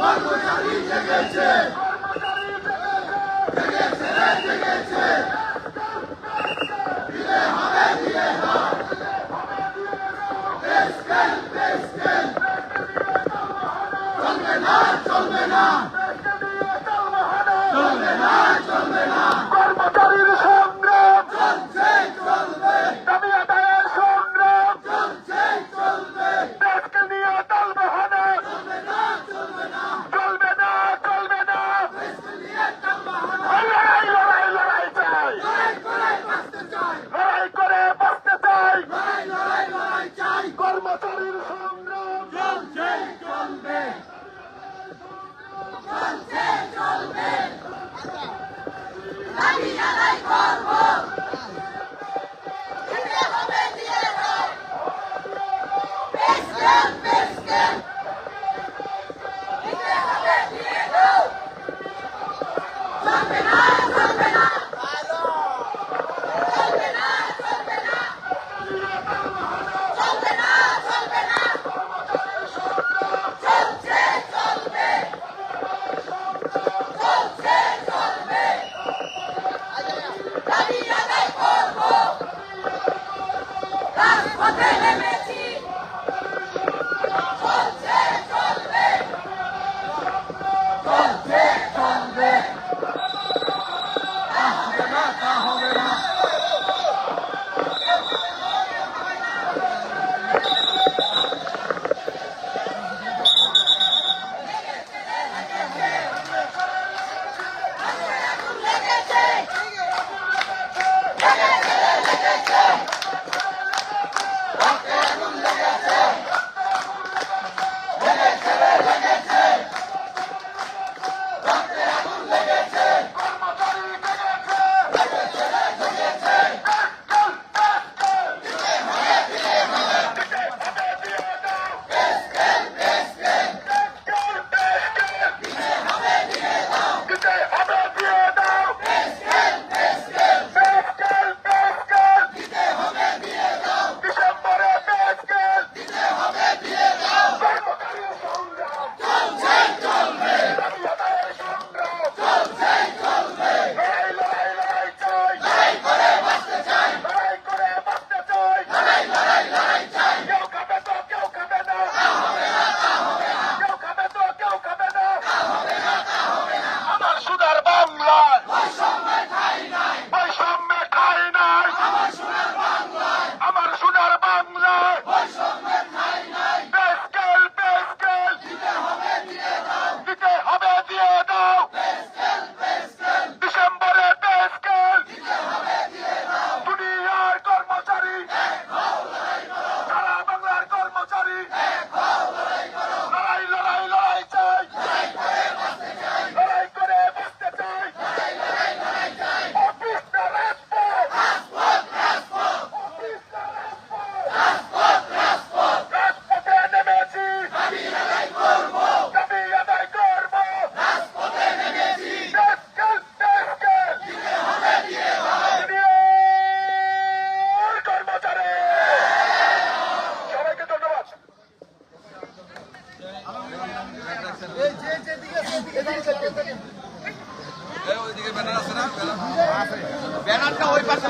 কর্মচারী জেগেছে, জেগেছে, দিলে হবে দিলে হয়, চলবে না চলবে না, চলবে না চলবে না, কর্মচারীর সংগ্রাম চলছে চলবে, দাবি আদায়ের সংগ্রাম চলছে চলবে, দেশকে নিয়ে তালবাহানা চলবে না চলবে না, চলবে না চলবে না, দেশকে নিয়ে তালবাহানা, লড়াই লড়াই লড়াই চাই, লড়াই করে বাঁচতে চাই, লড়াই করে বাঁচতে চাই, লড়াই লড়াই লড়াই চাই, কর্মচারীর সংগ্রাম চলছে চলবে, চলছে চলবে, দাবি আদায় করব, দিতে হবে দিয়ে দাও, পেস্কেল পেস্কেল, দিতে হবে দিয়ে দাও, চলবে না চলবে না, চলবে না চলবে না, চলবে না চলবে না, চলছে চলবে, চলছে চলবে, দাবি আদায় করব, রাজপথে নেমেছি, চলছে চলবে, চলছে চলবে, তা হবে না তা হবে না, লেগেছে, লেগেছে, রক্তে আগুন লেগেছে, লেগেছে লেগেছে, রক্তে আগুন লেগেছে, কর্মচারী লেগেছে, লেগেছে, দিতে হবে দিয়ে দাও, দিতে হবে দিয়ে দাও, পেস্কেল পেস্কেল, দিতে হবে দিয়ে দাও, দিতে হবে দিয়ে দাও, পেস্কেল পেস্কেল, পেস্কেল পেস্কেল, দিতে হবে দিয়ে দাও, ডিসেম্বরে পেস্কেল, দিতে হবে দিয়ে দাও, কর্মচারীর সংগ্রাম চলছে চলবে, দাবি আদায়ের সংগ্রাম চলছে চলবে, লড়াই লড়াই লড়াই চাই, লড়াই করে বাঁচতে চাই, লড়াই করে বাঁচতে চাই, লড়াই লড়াই লড়াই চাই, কেউ খাবে তো কেউ খাবে না, তা হবে না তা হবে না, কেউ খাবে তো কেউ খাবে না, তা হবে না তা হবে না, আমার সুদার বাংলায় বৈষম্যে ঠাই নাই, বৈষম্যে ঠাই নাই, আমার সোনার বাংলায়, আমার সোনার বাংলায় বৈষম্যে ঠাই নাই, পেস্কেল পেস্কেল, দিতে হবে দিয়ে দাও, দিতে হবে দিয়ে দাও, পেস্কেল পেস্কেল, ডিসেম্বরে পেস্কেল, দিতে হবে দিয়ে দাও, দুনিয়ার কর্মচারী এক হও লড়াই করো, সারা বাংলার কর্মচারী এক হও লড়াই করো, লড়াই লড়াই লড়াই চাই, লড়াই করে বাঁচতে চাই, লড়াই করে বাঁচতে চাই, লড়াই লড়াই লড়াই চাই, অফিস না রাজপথ, রাজপথ রাজপথ, অফিস না রাজপথ, রাজপথ রাজপথ, রাজপথে নেমেছি, দাবি আদায় করব, দাবি আদায় করব, রাজপথে নেমেছি, পেস্কেল পেস্কেল, দিতে হবে দিয়ে দাও, দুনিয়ার কর্মচারী, সবাইকে ধন্যবাদ। ব্যানারটা ওই পাশে